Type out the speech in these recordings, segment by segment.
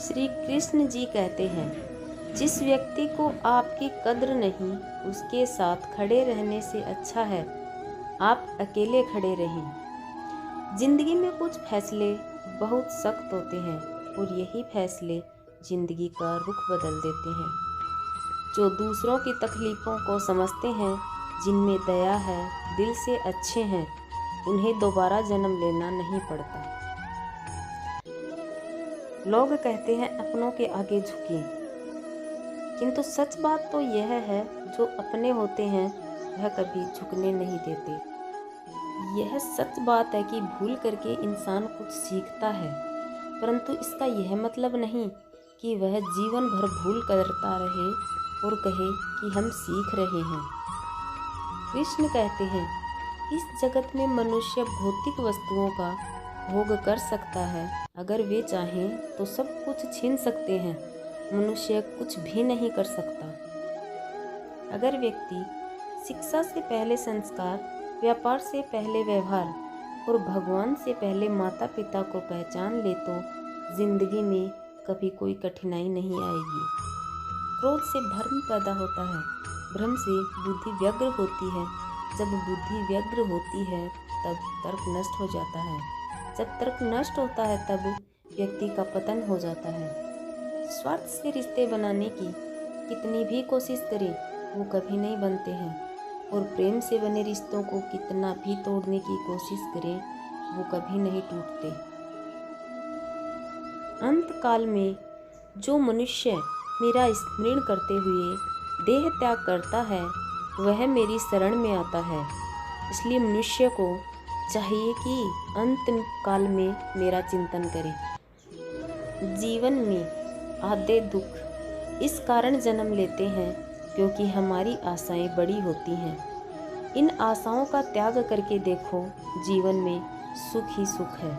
श्री कृष्ण जी कहते हैं, जिस व्यक्ति को आपकी कद्र नहीं, उसके साथ खड़े रहने से अच्छा है आप अकेले खड़े रहें। जिंदगी में कुछ फैसले बहुत सख्त होते हैं और यही फैसले जिंदगी का रुख बदल देते हैं। जो दूसरों की तकलीफ़ों को समझते हैं, जिनमें दया है, दिल से अच्छे हैं, उन्हें दोबारा जन्म लेना नहीं पड़ता। लोग कहते हैं अपनों के आगे झुकिए, किंतु सच बात तो यह है, जो अपने होते हैं वह कभी झुकने नहीं देते। यह सच बात है कि भूल करके इंसान कुछ सीखता है, परंतु इसका यह मतलब नहीं कि वह जीवन भर भूल करता रहे और कहे कि हम सीख रहे हैं। कृष्ण कहते हैं, इस जगत में मनुष्य भौतिक वस्तुओं का भोग कर सकता है, अगर वे चाहें तो सब कुछ छीन सकते हैं, मनुष्य कुछ भी नहीं कर सकता। अगर व्यक्ति शिक्षा से पहले संस्कार, व्यापार से पहले व्यवहार और भगवान से पहले माता पिता को पहचान ले तो जिंदगी में कभी कोई कठिनाई नहीं आएगी। क्रोध से भ्रम पैदा होता है, भ्रम से बुद्धि व्यग्र होती है, जब बुद्धि व्यग्र होती है तब तर्क नष्ट हो जाता है, जब तर्क नष्ट होता है तब व्यक्ति का पतन हो जाता है। स्वार्थ से रिश्ते बनाने की कितनी भी कोशिश करें वो कभी नहीं बनते हैं, और प्रेम से बने रिश्तों को कितना भी तोड़ने की कोशिश करें वो कभी नहीं टूटते। अंत काल में जो मनुष्य मेरा स्मरण करते हुए देह त्याग करता है वह मेरी शरण में आता है। इसलिए मनुष्य को चाहिए कि अंत काल में मेरा चिंतन करे। जीवन में आधे दुख इस कारण जन्म लेते हैं क्योंकि हमारी आशाएं बड़ी होती हैं। इन आशाओं का त्याग करके देखो, जीवन में सुख ही सुख है।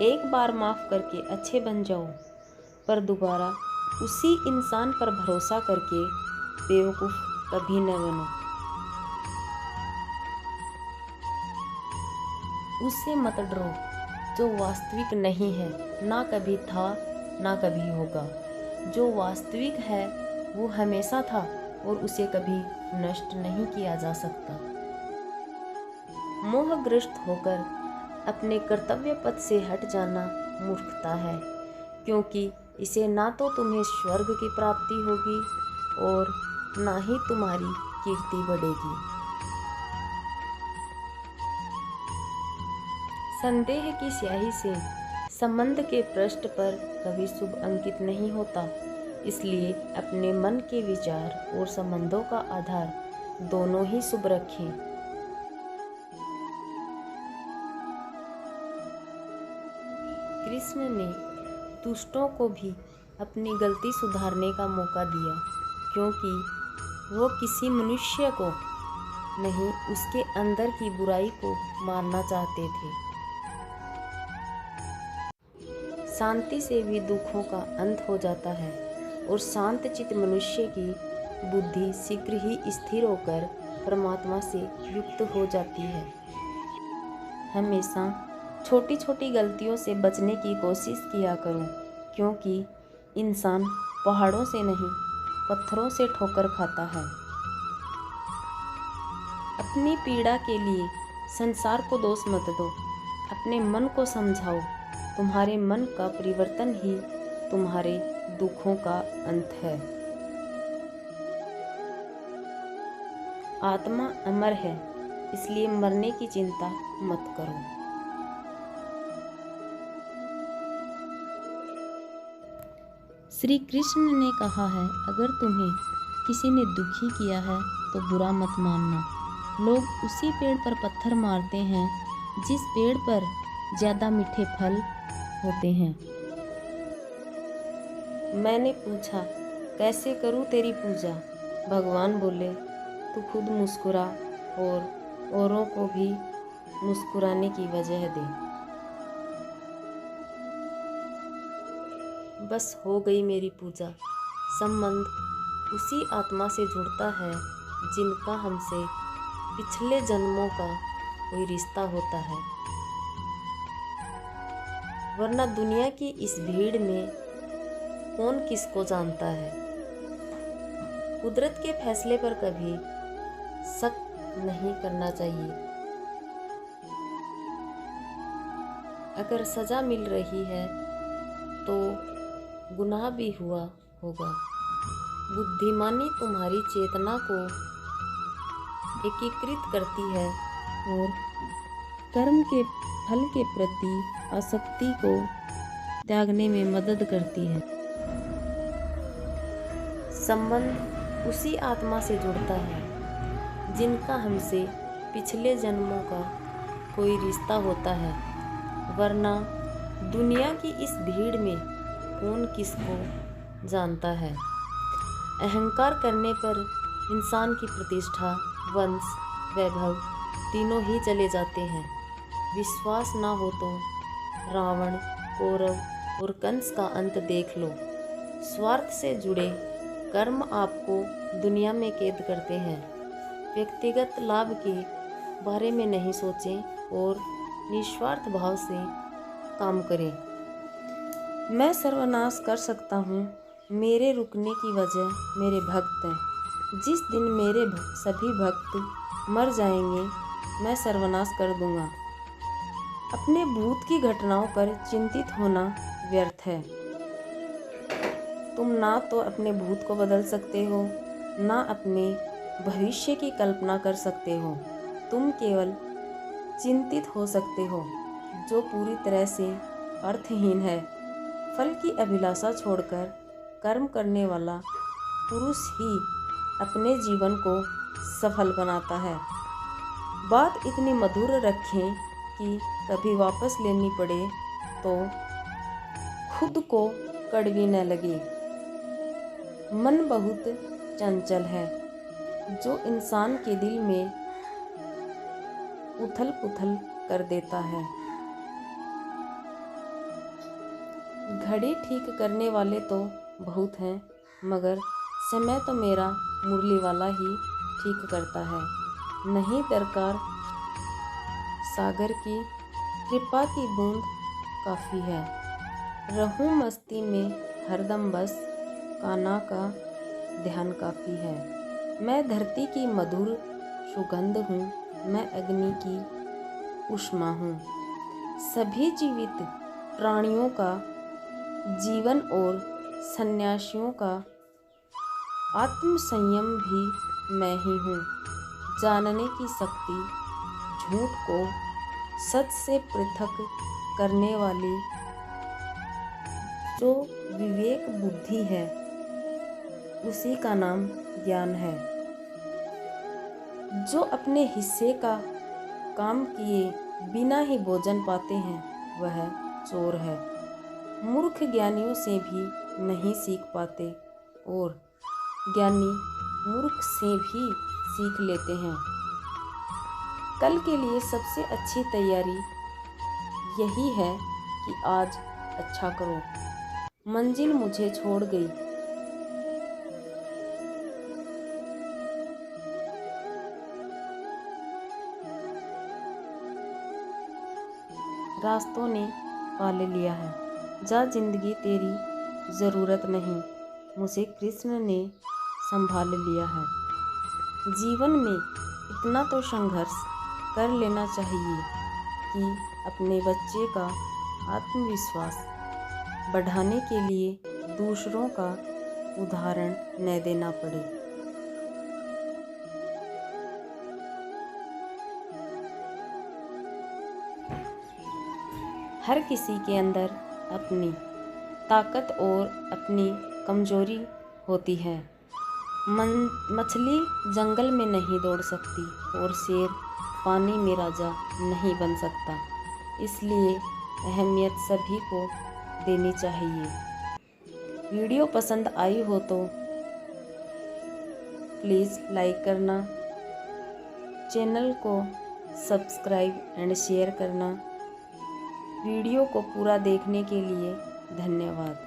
एक बार माफ करके अच्छे बन जाओ, पर दोबारा उसी इंसान पर भरोसा करके बेवकूफ़ कभी न बनो। उससे मत डरो जो वास्तविक नहीं है, ना कभी था ना कभी होगा। जो वास्तविक है वो हमेशा था और उसे कभी नष्ट नहीं किया जा सकता। मोहग्रस्त होकर अपने कर्तव्य पथ से हट जाना मूर्खता है, क्योंकि इसे ना तो तुम्हें स्वर्ग की प्राप्ति होगी और ना ही तुम्हारी कीर्ति बढ़ेगी। संदेह की स्याही से संबंध के पृष्ठ पर कभी शुभ अंकित नहीं होता, इसलिए अपने मन के विचार और संबंधों का आधार दोनों ही शुभ रखें। कृष्ण ने दुष्टों को भी अपनी गलती सुधारने का मौका दिया, क्योंकि वो किसी मनुष्य को नहीं, उसके अंदर की बुराई को मारना चाहते थे। शांति से भी दुखों का अंत हो जाता है और शांत चित्त मनुष्य की बुद्धि शीघ्र ही स्थिर होकर परमात्मा से युक्त हो जाती है। हमेशा छोटी छोटी गलतियों से बचने की कोशिश किया करो, क्योंकि इंसान पहाड़ों से नहीं पत्थरों से ठोकर खाता है। अपनी पीड़ा के लिए संसार को दोष मत दो, अपने मन को समझाओ। तुम्हारे मन का परिवर्तन ही तुम्हारे दुखों का अंत है। आत्मा अमर है, इसलिए मरने की चिंता मत करो। श्री कृष्ण ने कहा है, अगर तुम्हें किसी ने दुखी किया है तो बुरा मत मानना। लोग उसी पेड़ पर पत्थर मारते हैं जिस पेड़ पर ज़्यादा मीठे फल होते हैं। मैंने पूछा, कैसे करूं तेरी पूजा? भगवान बोले, तू खुद मुस्कुरा और औरों को भी मुस्कुराने की वजह दे। बस हो गई मेरी पूजा। संबंध उसी आत्मा से जुड़ता है जिनका हमसे पिछले जन्मों का कोई रिश्ता होता है। वरना दुनिया की इस भीड़ में कौन किसको जानता है। कुदरत के फैसले पर कभी शक नहीं करना चाहिए। अगर सजा मिल रही है तो गुनाह भी हुआ होगा। बुद्धिमानी तुम्हारी चेतना को एकीकृत करती है और कर्म के फल के प्रति आसक्ति को त्यागने में मदद करती है। संबंध उसी आत्मा से जुड़ता है जिनका हमसे पिछले जन्मों का कोई रिश्ता होता है, वरना दुनिया की इस भीड़ में कौन किसको जानता है। अहंकार करने पर इंसान की प्रतिष्ठा, वंश, वैभव तीनों ही चले जाते हैं। विश्वास ना हो तो रावण, कौरव और कंस का अंत देख लो। स्वार्थ से जुड़े कर्म आपको दुनिया में कैद करते हैं। व्यक्तिगत लाभ के बारे में नहीं सोचें और निस्वार्थ भाव से काम करें। मैं सर्वनाश कर सकता हूँ, मेरे रुकने की वजह मेरे भक्त हैं। जिस दिन मेरे सभी भक्त मर जाएंगे, मैं सर्वनाश कर दूंगा। अपने भूत की घटनाओं पर चिंतित होना व्यर्थ है। तुम ना तो अपने भूत को बदल सकते हो, ना अपने भविष्य की कल्पना कर सकते हो। तुम केवल चिंतित हो सकते हो, जो पूरी तरह से अर्थहीन है। फल की अभिलाषा छोड़कर कर्म करने वाला पुरुष ही अपने जीवन को सफल बनाता है। बात इतनी मधुर रखें कि कभी वापस लेनी पड़े तो खुद को कड़वी न लगे। मन बहुत चंचल है, जो इंसान के दिल में उथल पुथल कर देता है। घड़ी ठीक करने वाले तो बहुत हैं, मगर समय तो मेरा मुरली वाला ही ठीक करता है। नहीं दरकार सागर की कृपा की बूंद काफ़ी है। रहूं मस्ती में हरदम, बस कान्हा का ध्यान काफ़ी है। मैं धरती की मधुर सुगंध हूँ, मैं अग्नि की ऊष्मा हूँ। सभी जीवित प्राणियों का जीवन और सन्यासियों का आत्म संयम भी मैं ही हूँ। जानने की शक्ति, झूठ को सच से पृथक करने वाली जो विवेक बुद्धि है, उसी का नाम ज्ञान है। जो अपने हिस्से का काम किए बिना ही भोजन पाते हैं, वह चोर है। मूर्ख ज्ञानियों से भी नहीं सीख पाते और ज्ञानी मूर्ख से भी सीख लेते हैं। कल के लिए सबसे अच्छी तैयारी यही है कि आज अच्छा करो। मंजिल मुझे छोड़ गई, रास्तों ने पाले लिया है। जा जिंदगी तेरी ज़रूरत नहीं, मुझे कृष्ण ने संभाल लिया है। जीवन में इतना तो संघर्ष कर लेना चाहिए कि अपने बच्चे का आत्मविश्वास बढ़ाने के लिए दूसरों का उदाहरण न देना पड़े। हर किसी के अंदर अपनी ताकत और अपनी कमजोरी होती है। मछली जंगल में नहीं दौड़ सकती और शेर पानी में राजा नहीं बन सकता। इसलिए अहमियत सभी को देनी चाहिए। वीडियो पसंद आई हो तो प्लीज़ लाइक करना, चैनल को सब्सक्राइब एंड शेयर करना। वीडियो को पूरा देखने के लिए धन्यवाद।